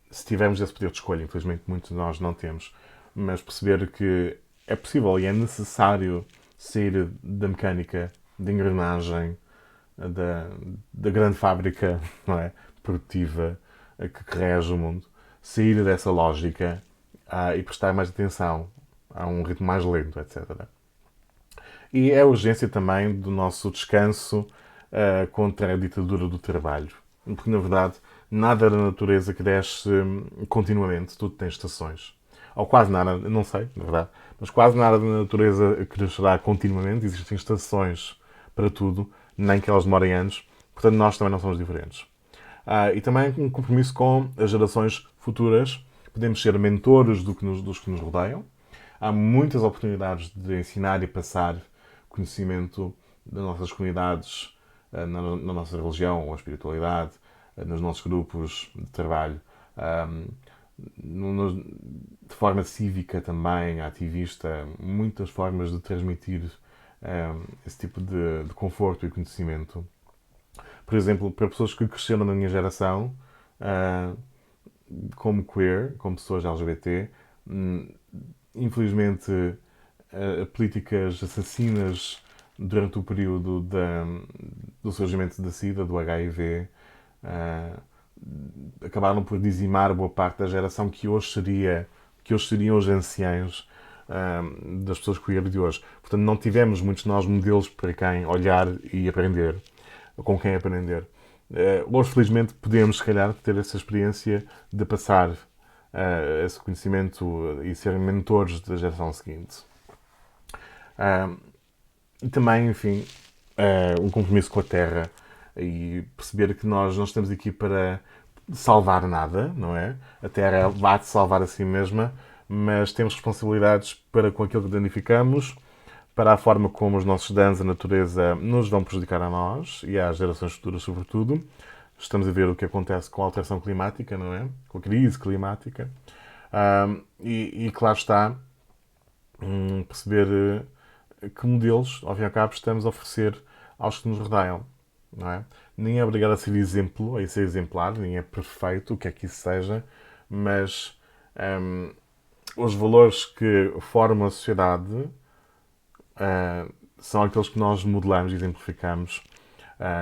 se tivermos esse poder de escolha. Infelizmente, muitos de nós não temos, mas perceber que é possível e é necessário sair da mecânica, da engrenagem, da, da grande fábrica, não é, produtiva que rege o mundo, sair dessa lógica e prestar mais atenção a um ritmo mais lento, etc. E é a urgência também do nosso descanso contra a ditadura do trabalho. Porque, na verdade, nada da natureza cresce continuamente, tudo tem estações. Ou quase nada, não sei, na verdade, mas quase nada da natureza crescerá continuamente, existem estações para tudo, nem que elas demorem anos, portanto nós também não somos diferentes. E também um compromisso com as gerações futuras, podemos ser mentores dos que nos rodeiam, há muitas oportunidades de ensinar e passar conhecimento das nossas comunidades, na nossa religião ou espiritualidade, nos nossos grupos de trabalho, de forma cívica também, ativista, muitas formas de transmitir esse tipo de conforto e conhecimento. Por exemplo, para pessoas que cresceram na minha geração, como queer, como pessoas LGBT, infelizmente, políticas assassinas durante o período do surgimento da SIDA, do HIV, acabaram por dizimar boa parte da geração que hoje seriam os anciãos das pessoas queer de hoje. Portanto, não tivemos muitos de nós modelos para quem olhar e aprender, com quem aprender. Hoje, felizmente, podemos, se calhar, ter essa experiência de passar esse conhecimento e serem mentores da geração seguinte. E também, enfim, um compromisso com a Terra e perceber que nós não estamos aqui para salvar nada, não é? A Terra vai-te salvar a si mesma, mas temos responsabilidades para com aquilo que danificamos, para a forma como os nossos danos à natureza nos vão prejudicar a nós e às gerações futuras, sobretudo. Estamos a ver o que acontece com a alteração climática, não é? Com a crise climática. E claro está, perceber que modelos, ao fim e ao cabo, estamos a oferecer aos que nos rodeiam. Não é? Nem é obrigado a ser exemplo, a ser exemplar, nem é perfeito, o que é que isso seja, mas os valores que formam a sociedade são aqueles que nós modelamos e exemplificamos.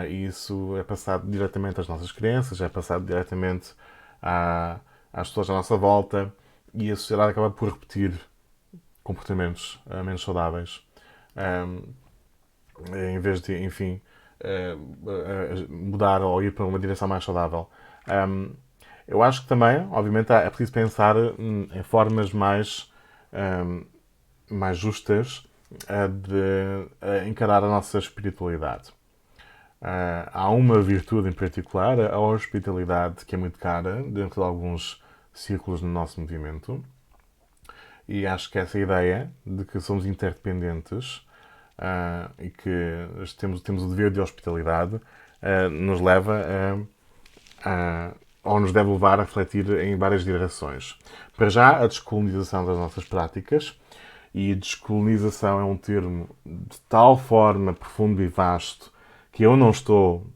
E isso é passado diretamente às nossas crianças, é passado diretamente às pessoas à nossa volta e a sociedade acaba por repetir comportamentos menos saudáveis em vez de, enfim, mudar ou ir para uma direção mais saudável. Eu acho que também, obviamente, é preciso pensar em formas mais justas de encarar a nossa espiritualidade. Há uma virtude em particular, a hospitalidade, que é muito cara dentro de alguns círculos no nosso movimento. E acho que essa ideia de que somos interdependentes e que temos o dever de hospitalidade nos leva ou nos deve levar a refletir em várias direções. Para já, a descolonização das nossas práticas. E descolonização é um termo de tal forma profundo e vasto que eu não estou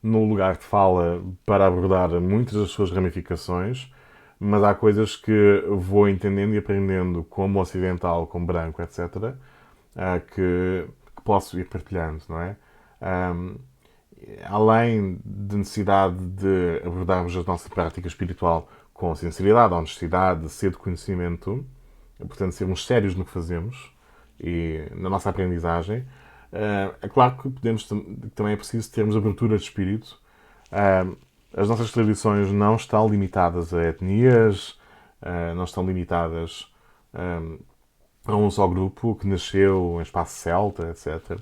no lugar de fala para abordar muitas das suas ramificações, mas há coisas que vou entendendo e aprendendo como ocidental, como branco, etc., que posso ir partilhando, não é? Além da necessidade de abordarmos a nossa prática espiritual com sinceridade, honestidade, sede de conhecimento, portanto, sermos sérios no que fazemos e na nossa aprendizagem, é claro que também é preciso termos abertura de espírito. As nossas tradições não estão limitadas a etnias, não estão limitadas a um só grupo que nasceu em espaço celta, etc.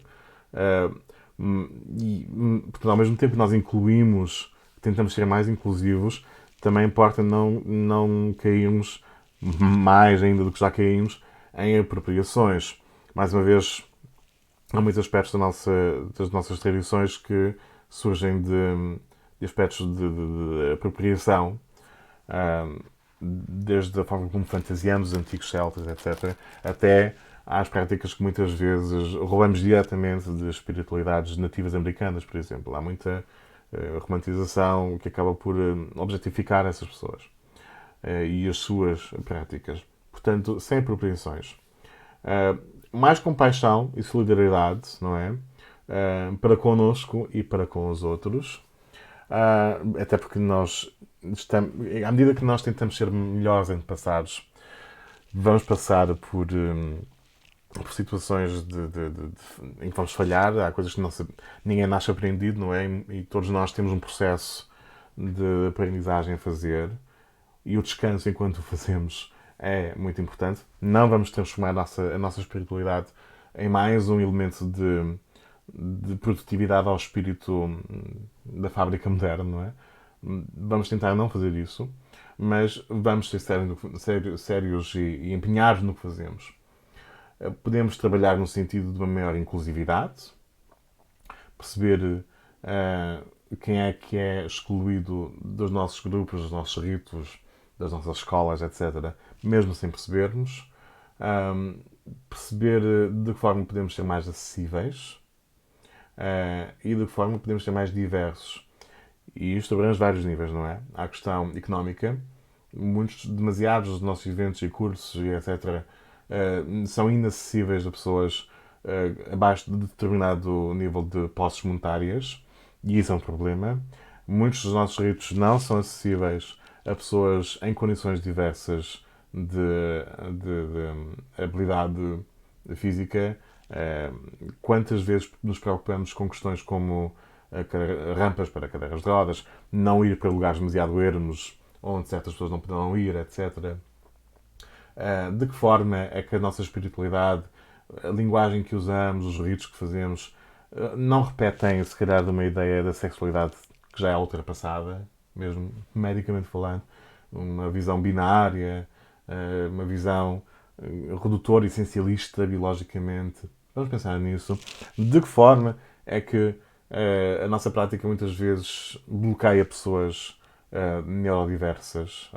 Porque ao mesmo tempo que nós incluímos, tentamos ser mais inclusivos, também importa não cairmos mais ainda do que já caímos em apropriações. Mais uma vez, há muitos aspectos das nossas tradições que surgem de aspectos de apropriação, ah, desde a forma como fantasiamos os antigos celtas, etc., até às práticas que muitas vezes roubamos diretamente de espiritualidades nativas americanas, por exemplo. Há muita romantização que acaba por objetificar essas pessoas e as suas práticas. Portanto, sem apropriações. Mais compaixão e solidariedade, não é? Para connosco e para com os outros. Até porque nós estamos, à medida que nós tentamos ser melhores antepassados, vamos passar por situações em que vamos falhar. Há coisas que ninguém nasce aprendido, não é? E todos nós temos um processo de aprendizagem a fazer. E o descanso enquanto o fazemos é muito importante. Não vamos transformar a nossa espiritualidade em mais um elemento de produtividade ao espírito da fábrica moderna, não é? Vamos tentar não fazer isso, mas vamos ser sérios e empenhados no que fazemos. Podemos trabalhar no sentido de uma maior inclusividade, perceber quem é que é excluído dos nossos grupos, dos nossos ritos, das nossas escolas, etc., mesmo sem percebermos. Perceber de que forma podemos ser mais acessíveis e de que forma podemos ser mais diversos. E isto abrange vários níveis, não é? Há a questão económica. Demasiados dos nossos eventos e cursos e etc. São inacessíveis a pessoas abaixo de determinado nível de posses monetárias, e isso é um problema. Muitos dos nossos ritos não são acessíveis a pessoas em condições diversas de habilidade física. Quantas vezes nos preocupamos com questões como rampas para cadeiras de rodas, não ir para lugares demasiado ermos, onde certas pessoas não poderão ir, etc. De que forma é que a nossa espiritualidade, a linguagem que usamos, os ritos que fazemos, não repetem, se calhar, de uma ideia da sexualidade que já é ultrapassada, mesmo medicamente falando, uma visão binária, uma visão redutora, essencialista, biologicamente. Vamos pensar nisso. De que forma é que a nossa prática muitas vezes bloqueia pessoas neurodiversas,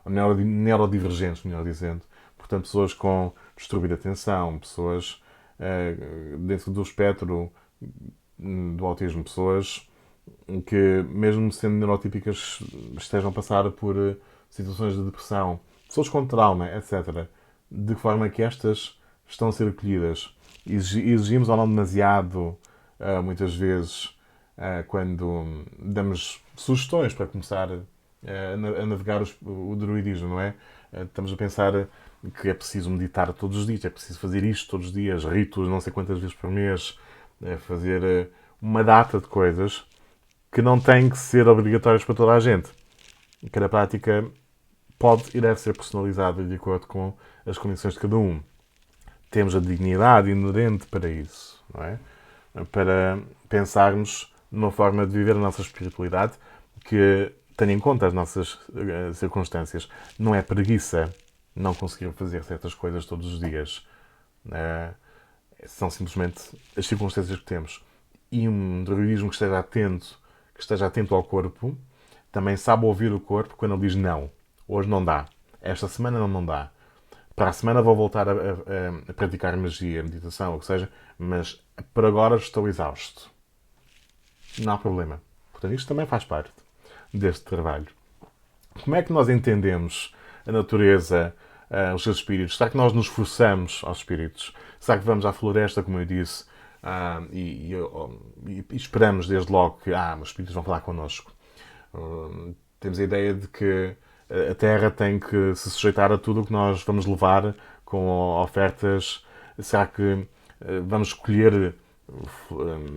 neurodivergentes, melhor dizendo. Portanto, pessoas com distúrbio de atenção, pessoas dentro do espectro do autismo, pessoas que, mesmo sendo neurotípicas, estejam a passar por situações de depressão, pessoas com trauma, etc. De que forma é que estas estão a ser acolhidas? Exigimos ou não demasiado, muitas vezes, quando damos sugestões para começar a navegar o druidismo, não é? Estamos a pensar que é preciso meditar todos os dias, é preciso fazer isto todos os dias, ritos não sei quantas vezes por mês, fazer uma data de coisas que não têm que ser obrigatórias para toda a gente. Cada prática pode e deve ser personalizada de acordo com as condições de cada um. Temos a dignidade inerente para isso, não é? Para pensarmos numa forma de viver a nossa espiritualidade que tenha em conta as nossas circunstâncias. Não é preguiça não conseguir fazer certas coisas todos os dias. São simplesmente as circunstâncias que temos. E um druidismo que esteja atento ao corpo, também sabe ouvir o corpo quando ele diz não. Hoje não dá. Esta semana não dá. Para a semana vou voltar a praticar magia, meditação, ou que seja, mas por agora estou exausto. Não há problema. Portanto, isto também faz parte deste trabalho. Como é que nós entendemos a natureza, os seus espíritos? Será que nós nos forçamos aos espíritos? Será que vamos à floresta, como eu disse, e esperamos desde logo que os espíritos vão falar connosco? Temos a ideia de que a Terra tem que se sujeitar a tudo o que nós vamos levar com ofertas. Será que vamos escolher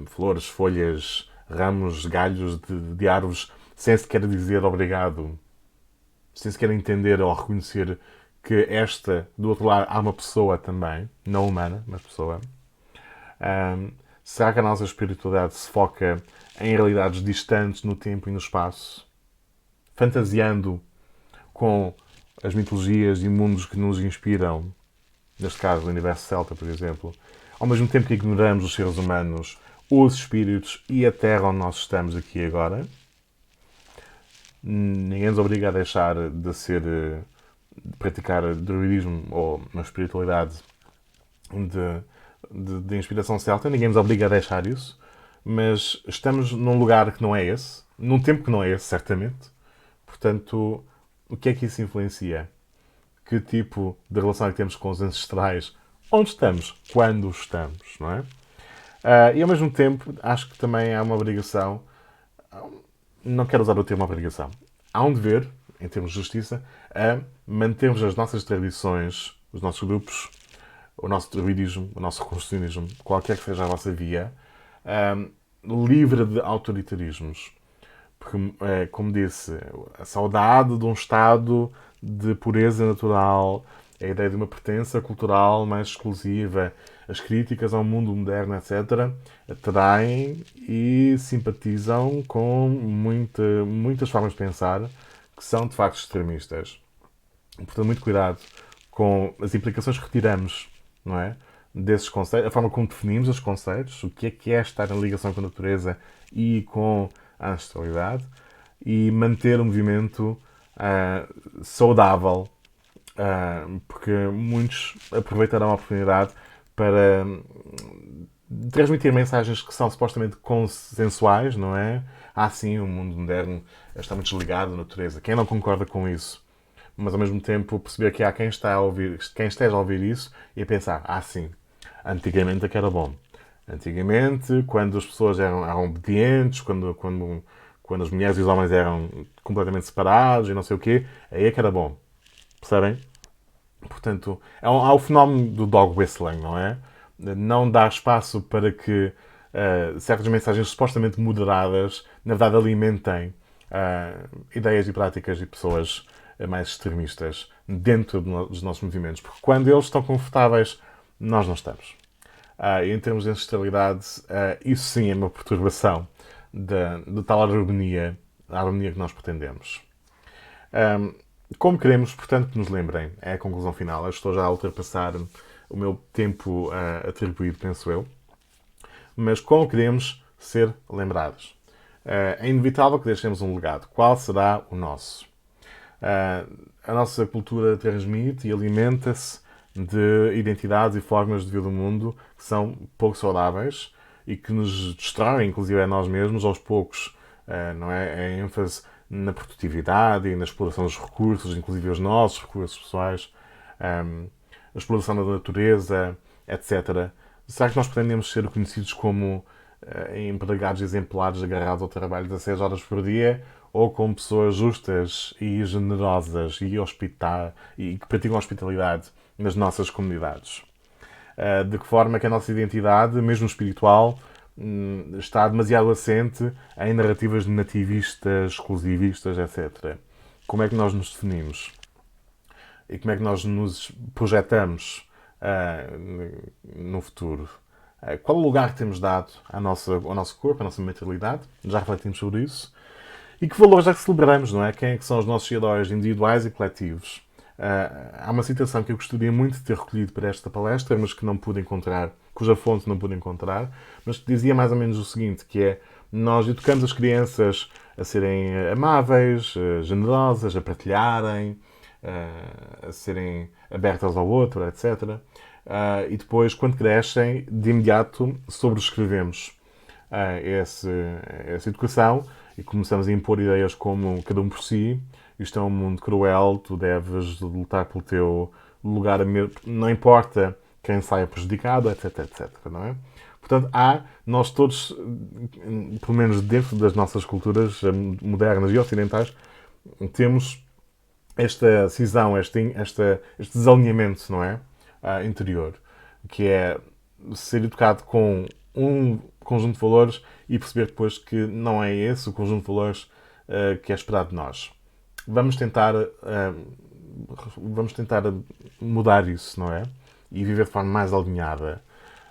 flores, folhas, ramos, galhos de árvores sem sequer dizer obrigado? Sem sequer entender ou reconhecer que do outro lado, há uma pessoa também, não humana, mas pessoa. Será que a nossa espiritualidade se foca em realidades distantes no tempo e no espaço, fantasiando com as mitologias e mundos que nos inspiram, neste caso o universo celta, por exemplo, ao mesmo tempo que ignoramos os seres humanos, os espíritos e a Terra onde nós estamos aqui e agora? Ninguém nos obriga a deixar de praticar druidismo ou uma espiritualidade de inspiração celta, ninguém nos obriga a deixar isso, mas estamos num lugar que não é esse, num tempo que não é esse, certamente. Portanto, o que é que isso influencia? Que tipo de relação é que temos com os ancestrais? Onde estamos? Quando estamos, não é? E ao mesmo tempo, acho que também há uma obrigação, não quero usar o termo obrigação, há um dever, em termos de justiça, a mantermos as nossas tradições, os nossos grupos, o nosso druidismo, o nosso reconstrucionismo, qualquer que seja a vossa via, livre de autoritarismos. Porque, como disse, a saudade de um estado de pureza natural, a ideia de uma pertença cultural mais exclusiva, as críticas ao mundo moderno, etc., atraem e simpatizam com muitas formas de pensar que são, de facto, extremistas. Portanto, muito cuidado com as implicações que retiramos, não é? Desses conceitos, a forma como definimos os conceitos, o que é estar em ligação com a natureza e com a ancestralidade, e manter o movimento saudável, porque muitos aproveitarão a oportunidade para transmitir mensagens que são supostamente consensuais, não é? Sim, o mundo moderno está muito desligado da natureza. Quem não concorda com isso? Mas ao mesmo tempo perceber que há quem esteja a ouvir isso e a pensar, sim, antigamente é que era bom. Antigamente, quando as pessoas eram obedientes, quando as mulheres e os homens eram completamente separados e não sei o quê, aí é que era bom. Percebem? Portanto, há o fenómeno do dog whistling, não é? Não dá espaço para que certas mensagens supostamente moderadas, na verdade, alimentem ideias e práticas de pessoas mais extremistas dentro dos nossos movimentos. Porque quando eles estão confortáveis, nós não estamos. Em termos de ancestralidade, isso sim é uma perturbação de tal harmonia, a harmonia que nós pretendemos. Como queremos, portanto, que nos lembrem, é a conclusão final. Eu estou já a ultrapassar o meu tempo atribuído, penso eu. Mas como queremos ser lembrados? É inevitável que deixemos um legado. Qual será o nosso? A nossa cultura transmite e alimenta-se de identidades e formas de ver o mundo que são pouco saudáveis e que nos destroem, inclusive a nós mesmos, aos poucos. Não é? A ênfase na produtividade e na exploração dos recursos, inclusive os nossos recursos pessoais, a exploração da natureza, etc. Será que nós pretendemos ser conhecidos como empregados exemplares agarrados ao trabalho 16 horas por dia ou como pessoas justas e generosas e que praticam hospitalidade nas nossas comunidades? De que forma que a nossa identidade, mesmo espiritual, está demasiado assente em narrativas nativistas, exclusivistas, etc. Como é que nós nos definimos? E como é que nós nos projetamos no futuro? Qual o lugar que temos dado ao nosso corpo, à nossa mentalidade? Já refletimos sobre isso. E que valores é que celebramos, não é? Quem é que são os nossos heróis individuais e coletivos? Há uma citação que eu gostaria muito de ter recolhido para esta palestra, mas que não pude encontrar, cuja fonte não pude encontrar, mas que dizia mais ou menos o seguinte, que é: nós educamos as crianças a serem amáveis, generosas, a partilharem, a serem abertas ao outro, etc. E depois, quando crescem, de imediato sobrescrevemos essa educação e começamos a impor ideias como cada um por si. Isto é um mundo cruel, tu deves lutar pelo teu lugar, não importa quem saia prejudicado, etc, etc, não é? Portanto, nós todos, pelo menos dentro das nossas culturas modernas e ocidentais, temos esta cisão, este desalinhamento, não é? Interior, que é ser educado com um conjunto de valores e perceber depois que não é esse o conjunto de valores que é esperado de nós. Vamos tentar mudar isso, não é? E viver de forma mais alinhada.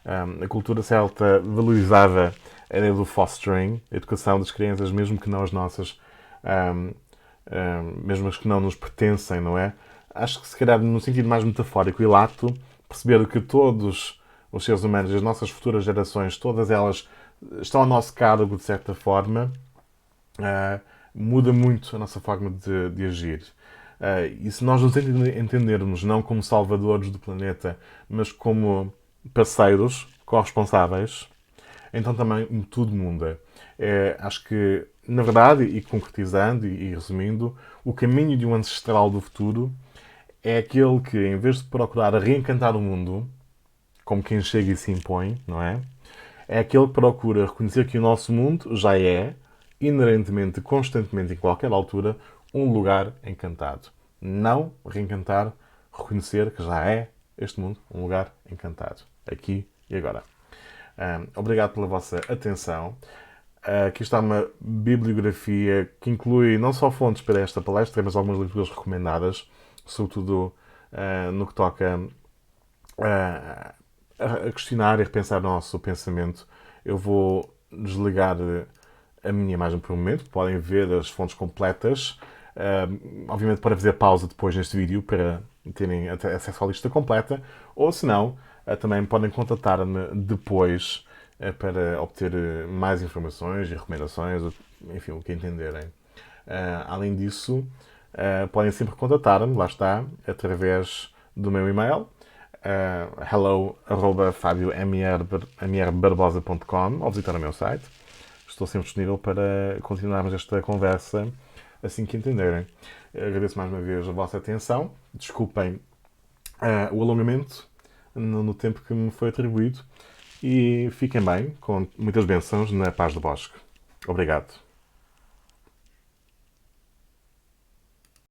A cultura celta valorizava a ideia do fostering, a educação das crianças, mesmo que não as nossas, um, mesmo as que não nos pertencem, não é? Acho que, se calhar, no sentido mais metafórico e lato, perceber que todos os seres humanos, as nossas futuras gerações, todas elas estão ao nosso cargo, de certa forma, muda muito a nossa forma de agir. E se nós nos entendermos não como salvadores do planeta, mas como parceiros corresponsáveis, então também tudo muda. Acho que, na verdade, e concretizando e resumindo, o caminho de um ancestral do futuro é aquele que, em vez de procurar reencantar o mundo, como quem chega e se impõe, não é? É aquele que procura reconhecer que o nosso mundo já é, inerentemente, constantemente, em qualquer altura, um lugar encantado. Não reencantar, reconhecer que já é este mundo um lugar encantado. Aqui e agora. Obrigado pela vossa atenção. Aqui está uma bibliografia que inclui não só fontes para esta palestra, mas algumas leituras recomendadas, sobretudo no que toca a questionar e repensar o nosso pensamento. Eu vou desligar a minha imagem por um momento. Podem ver as fontes completas. Obviamente, para fazer pausa depois neste vídeo para terem acesso à lista completa. Ou, se não, também podem contatar-me depois para obter mais informações e recomendações, enfim, o que entenderem. Além disso, podem sempre contatar-me, lá está, através do meu e-mail, hello@fabio.mrbarbosa.com, ou visitar o meu site. Estou sempre disponível para continuarmos esta conversa assim que entenderem. Agradeço mais uma vez a vossa atenção. Desculpem o alongamento no tempo que me foi atribuído e fiquem bem, com muitas bênçãos na paz do bosque. Obrigado.